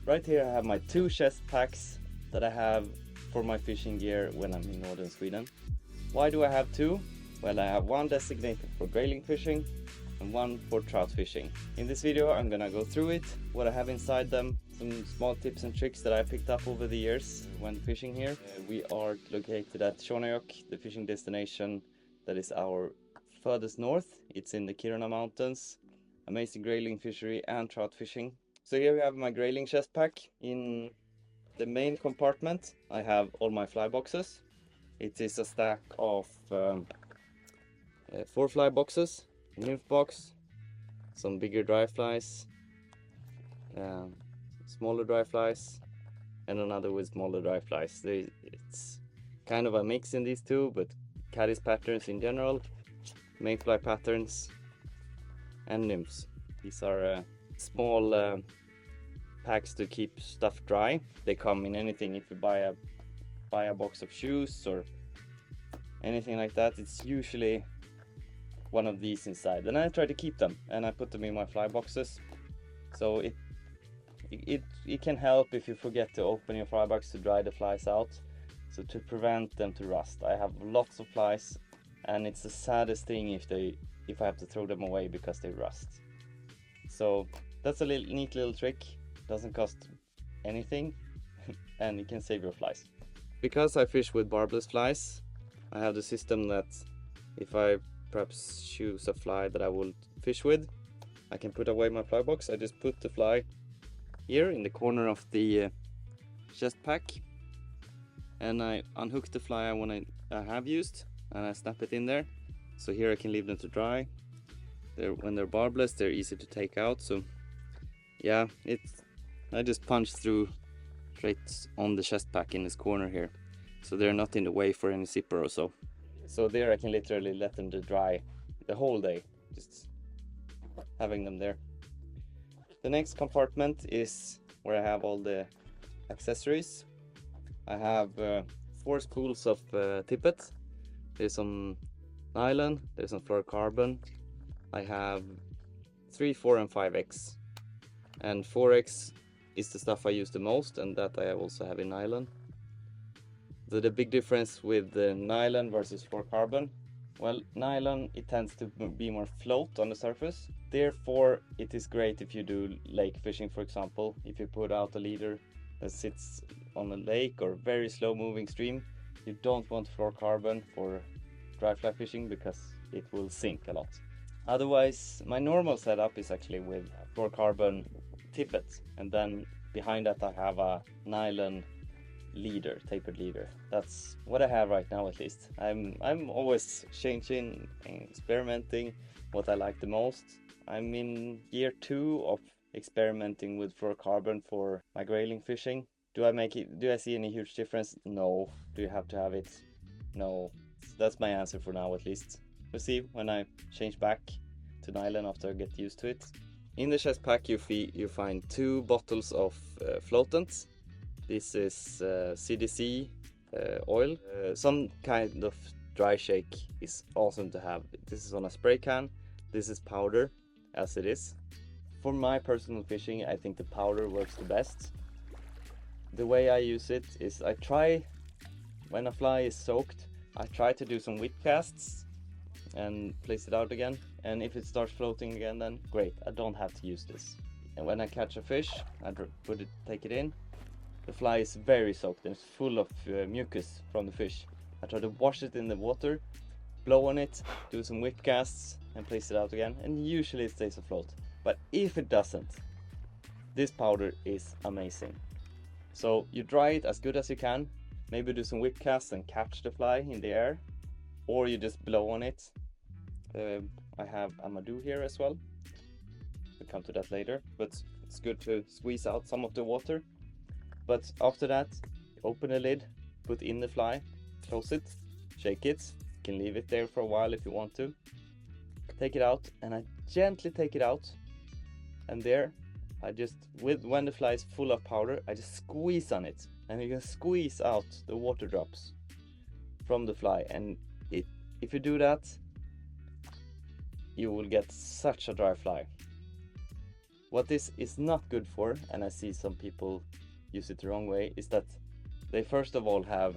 Right here I have my 2 chest packs that I have for my fishing gear when I'm in northern Sweden. Why do I have 2? Well, I have one designated for grayling fishing and one for trout fishing. In this video I'm gonna go through it, what I have inside them, some small tips and tricks that I picked up over the years when fishing here. We are located at Shonajok, the fishing destination that is our furthest north. It's in the Kiruna Mountains. Amazing grayling fishery and trout fishing. So here we have my grayling chest pack. In the main compartment I have all my fly boxes. It is a stack of 4 fly boxes, a nymph box, some bigger dry flies, smaller dry flies, and another with smaller dry flies. It's kind of a mix in these two, but caddis patterns in general, mayfly patterns, and nymphs. These are small packs to keep stuff dry. They come in anything. If you buy a box of shoes or anything like that, it's usually one of these inside, and I try to keep them and I put them in my fly boxes. So it can help if you forget to open your fly box to dry the flies out, so to prevent them to rust. I have lots of flies and it's the saddest thing if I have to throw them away because they rust. So that's a neat little trick. Doesn't cost anything and you can save your flies. Because I fish with barbless flies, I have the system that if I perhaps choose a fly that I will fish with, I can put away my fly box. I just put the fly here in the corner of the chest pack, and I unhook the fly I have used, and I snap it in there. So here I can leave them to dry. When they're barbless, they're easy to take out. So yeah, I just punch through straight on the chest pack in this corner here, so they're not in the way for any zipper or so. So there I can literally let them to dry the whole day, just having them there. The next compartment is where I have all the accessories. I have 4 spools of tippet. There's some nylon, there's some fluorocarbon. I have 3, 4 and 5X. And 4X is the stuff I use the most, and that I also have in nylon. The big difference with the nylon versus fluorocarbon, well, nylon, it tends to be more float on the surface. Therefore, it is great if you do lake fishing, for example. If you put out a leader that sits on a lake or very slow moving stream, you don't want fluorocarbon for dry fly fishing because it will sink a lot. Otherwise, my normal setup is actually with fluorocarbon tippet, and then behind that I have a nylon leader, tapered leader. That's what I have right now, at least. I'm always changing and experimenting what I like the most. I'm in year 2 of experimenting with fluorocarbon for my grayling fishing. Do I see any huge difference? No. Do you have to have it? No. That's my answer for now, at least. We'll see when I change back to nylon after I get used to it. In the chest pack you find 2 bottles of floatants. This is CDC oil. Some kind of dry shake is awesome to have. This is on a spray can. This is powder, as it is. For my personal fishing, I think the powder works the best. The way I use it is I try, when a fly is soaked, I try to do some whip casts and place it out again. And if it starts floating again, then great, I don't have to use this. And when I catch a fish, I take it in. The fly is very soaked and it's full of mucus from the fish. I try to wash it in the water, blow on it, do some whip casts and place it out again, and usually it stays afloat. But if it doesn't, this powder is amazing. So you dry it as good as you can, maybe do some whip casts and catch the fly in the air, or you just blow on it. I have Amadou here as well. We'll come to that later, but it's good to squeeze out some of the water. But after that, open the lid, put in the fly, close it, shake it. You can leave it there for a while if you want to. Take it out, and I gently take it out. And there, when the fly is full of powder, I just squeeze on it. And you can squeeze out the water drops from the fly. And if you do that, you will get such a dry fly. What this is not good for, and I see some people use it the wrong way, is that they first of all have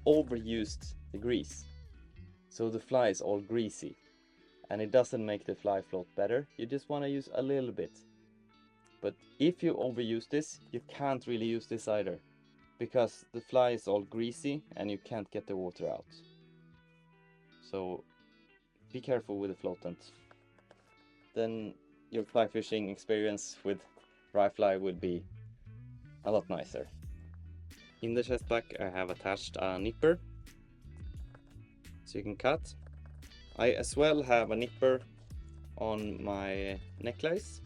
overused the grease. So the fly is all greasy and it doesn't make the fly float better. You just want to use a little bit. But if you overuse this, you can't really use this either, because the fly is all greasy and you can't get the water out. So be careful with the floatant. Then your fly fishing experience with dry fly would be a lot nicer. In the chest pack I have attached a nipper, so you can cut. I as well have a nipper on my necklace.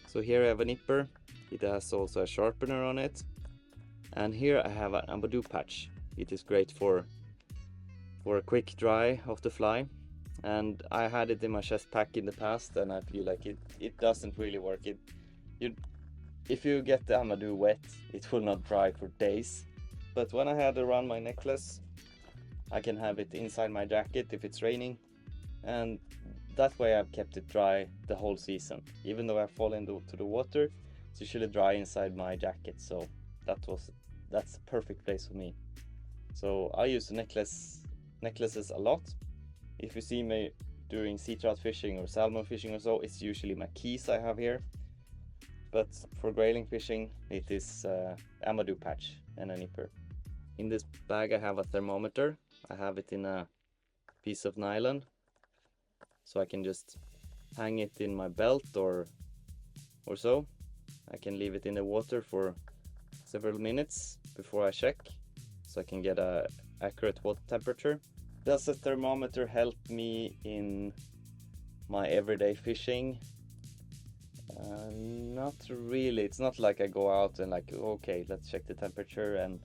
So here I have a nipper, it has also a sharpener on it. And here I have an Amadou patch. It is great for a quick dry of the fly. And I had it in my chest pack in the past and I feel like it doesn't really work. If you get the Amadou wet, it will not dry for days. But when I had it around my necklace, I can have it inside my jacket if it's raining. And that way I've kept it dry the whole season. Even though I fall into the water, it's usually dry inside my jacket. So that's the perfect place for me. So I use the necklaces a lot. If you see me during sea trout fishing or salmon fishing or so, it's usually my keys I have here. But for grayling fishing, it is Amadou patch and a nipper. In this bag I have a thermometer. I have it in a piece of nylon, so I can just hang it in my belt or so. I can leave it in the water for several minutes before I check, so I can get a accurate water temperature. Does a thermometer help me in my everyday fishing? Not really. It's not like I go out and like, okay, let's check the temperature and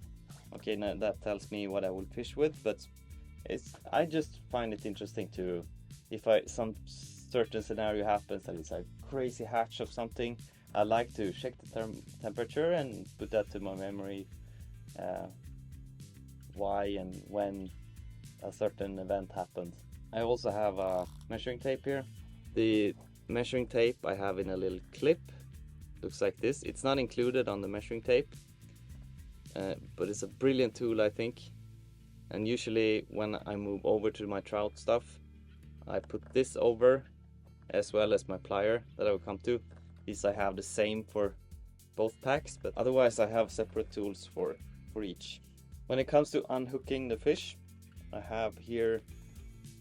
okay, now that tells me what I will fish with. But I just find it interesting to, if some certain scenario happens that it's a crazy hatch of something, I like to check the temperature and put that to my memory, why and when a certain event happened. I also have a measuring tape here. The measuring tape I have in a little clip, looks like this. It's not included on the measuring tape, but it's a brilliant tool, I think. And usually when I move over to my trout stuff, I put this over, as well as my plier that I will come to. These I have the same for both packs, but otherwise I have separate tools for each. When it comes to unhooking the fish, I have here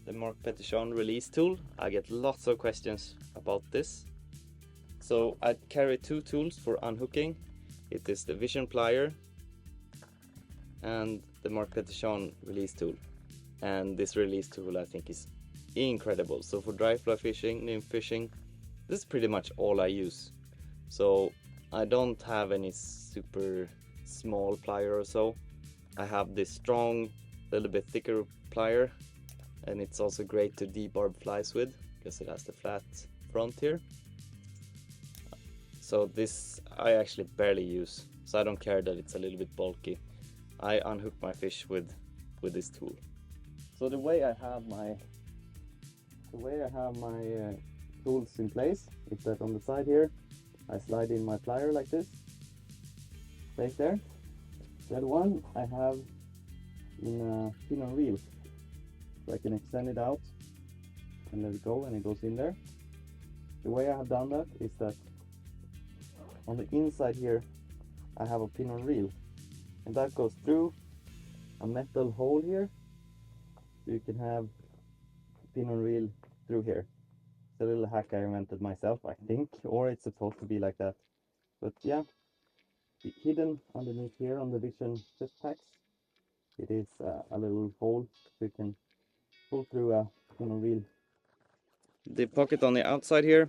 the Mark Petition release tool. I get lots of questions about this. So I carry two tools for unhooking. It is the Vision plier and the Mark Petition release tool. And this release tool I think is incredible. So for dry fly fishing, nymph fishing, this is pretty much all I use. So I don't have any super small plier or so. I have this strong, little bit thicker plier, and it's also great to debarb flies with because it has the flat front here. So this I actually barely use, so I don't care that it's a little bit bulky. I unhook my fish with this tool. So the way I have my tools in place is that on the side here I slide in my plier like this, right there. That one I have in a pin on reel, so I can extend it out and let it go, and it goes in there. The way I have done that is that on the inside here I have a pin on reel, and that goes through a metal hole here, so you can have a pin on reel through here. It's a little hack I invented myself, I think, or it's supposed to be like that. But yeah, hidden underneath here on the Vision chest packs, it is a little hole so you can pull through a pin on reel. The pocket on the outside here,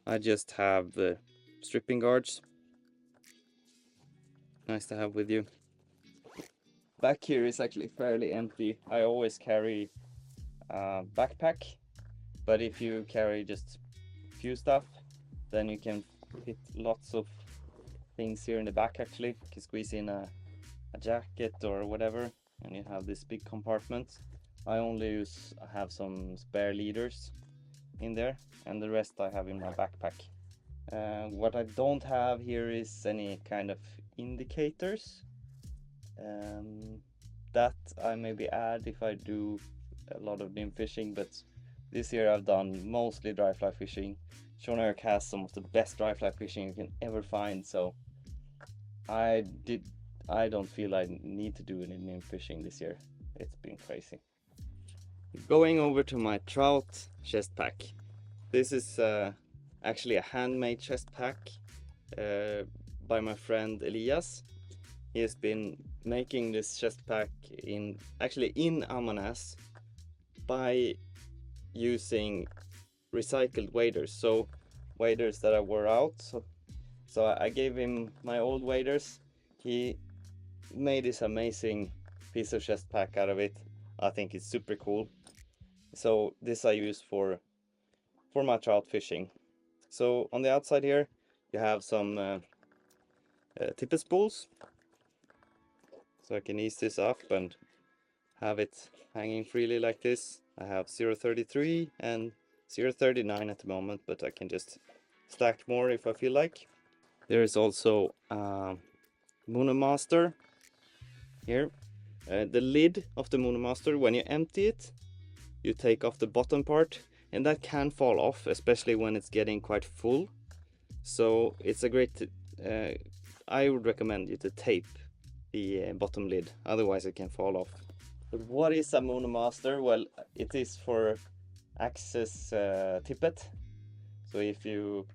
I just have the stripping guards. Nice to have with you. Back here is actually fairly empty. I always carry a backpack, but if you carry just a few stuff, then you can fit lots of things here in the back. Actually, you can squeeze in a jacket or whatever, and you have this big compartment. I have some spare leaders in there, and the rest I have in my backpack. What I don't have here is any kind of indicators. That I maybe add if I do a lot of nymph fishing, but this year I've done mostly dry fly fishing. Sean Eric has some of the best dry fly fishing you can ever find, so I don't feel I need to do any nymph fishing this year. It's been crazy. Going over to my trout chest pack. This is actually a handmade chest pack by my friend Elias. He has been making this chest pack in Ammanas by using recycled waders, so waders that I wore out. So I gave him my old waders. He made this amazing piece of chest pack out of it. I think it's super cool. So this I use for my trout fishing. So on the outside here you have some tippet spools. So I can ease this up and have it hanging freely like this. I have 0.33 and 0.39 at the moment, but I can just stack more if I feel like. There is also Monomaster here. The lid of the Monomaster, when you empty it, you take off the bottom part, and that can fall off, especially when it's getting quite full. So it's a great, I would recommend you to tape the bottom lid, otherwise it can fall off. But what is a Monomaster? Well, it is for access tippet. So if you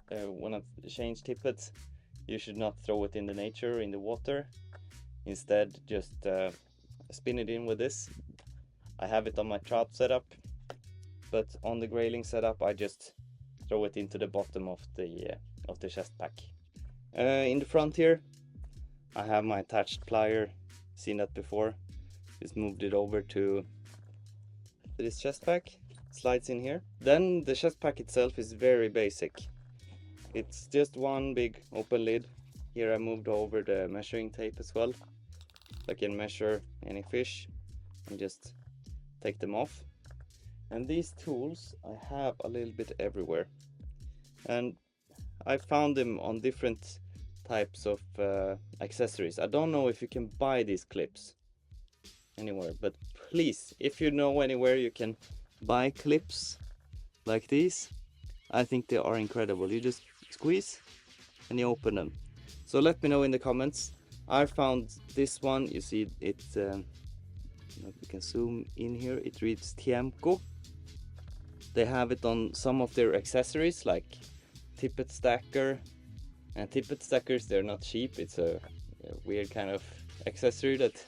want to change tippet, you should not throw it in the nature, in the water. Instead, just spin it in with this. I have it on my trout setup, but on the grayling setup, I just throw it into the bottom of the chest pack. In the front here, I have my attached plier. Seen that before. Just moved it over to this chest pack. Slides in here. Then the chest pack itself is very basic. It's just one big open lid. Here I moved over the measuring tape as well. I can measure any fish and just take them off. And these tools I have a little bit everywhere. And I found them on different types of accessories. I don't know if you can buy these clips anywhere, but please, if you know anywhere you can buy clips like these, I think they are incredible. You just squeeze and you open them. So let me know in the comments. I found this one. You see it, we can zoom in here, it reads Tiemco. They have it on some of their accessories like tippet stacker. And tippet stackers, they're not cheap. It's a weird kind of accessory that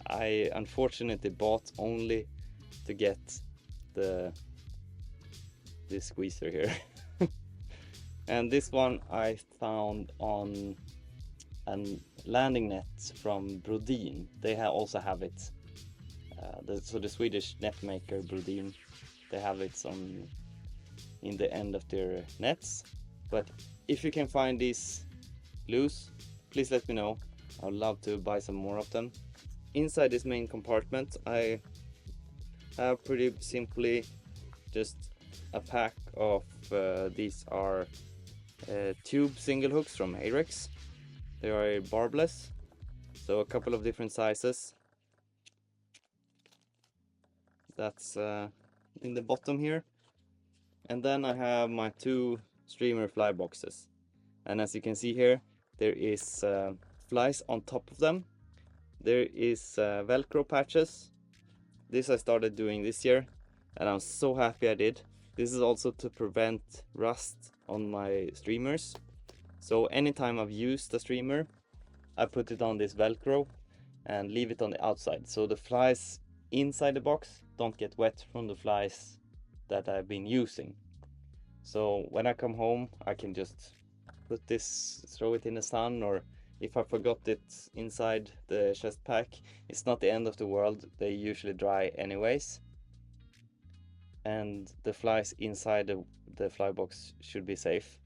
I unfortunately bought only to get this squeezer here. And this one I found on a landing net from Brodin. They also have it. So the Swedish net maker Brodin, they have it in the end of their nets. But if you can find these loose, please let me know. I would love to buy some more of them. Inside this main compartment, I have pretty simply just a pack of these are tube single hooks from Ahrex. They are barbless, so a couple of different sizes. That's in the bottom here. And then I have my two streamer fly boxes, and as you can see here, there is flies on top of them. There is velcro patches. This I started doing this year and I'm so happy I did. This is also to prevent rust on my streamers. So anytime I've used a streamer, I put it on this velcro and leave it on the outside, so the flies inside the box don't get wet from the flies that I've been using. So when I come home, I can just put this, throw it in the sun, or if I forgot it inside the chest pack, it's not the end of the world. They usually dry anyways. And the flies inside the fly box should be safe.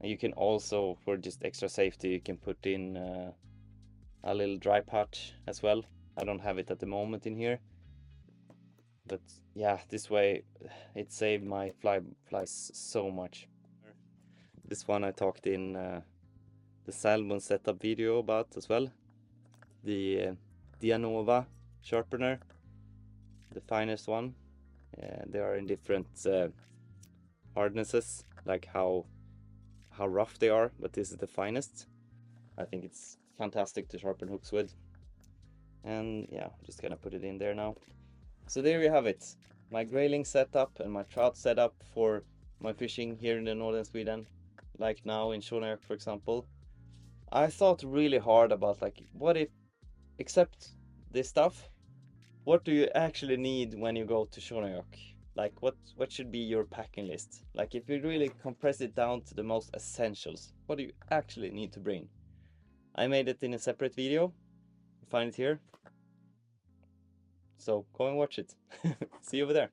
And you can also, for just extra safety, you can put in a little dry patch as well. I don't have it at the moment in here. But yeah, this way it saved my flies so much. This one I talked in the salmon setup video about as well. The Dianova sharpener, the finest one. They are in different hardnesses, like how rough they are, but this is the finest. I think it's fantastic to sharpen hooks with. And yeah, I'm just gonna put it in there now. So there you have it, my grayling setup and my trout setup for my fishing here in the northern Sweden, like now in Shonajok, for example. I thought really hard about, like, what if, except this stuff, what do you actually need when you go to Shonajok? Like, what should be your packing list? Like, if you really compress it down to the most essentials, what do you actually need to bring? I made it in a separate video. You find it here. So go and watch it. See you over there.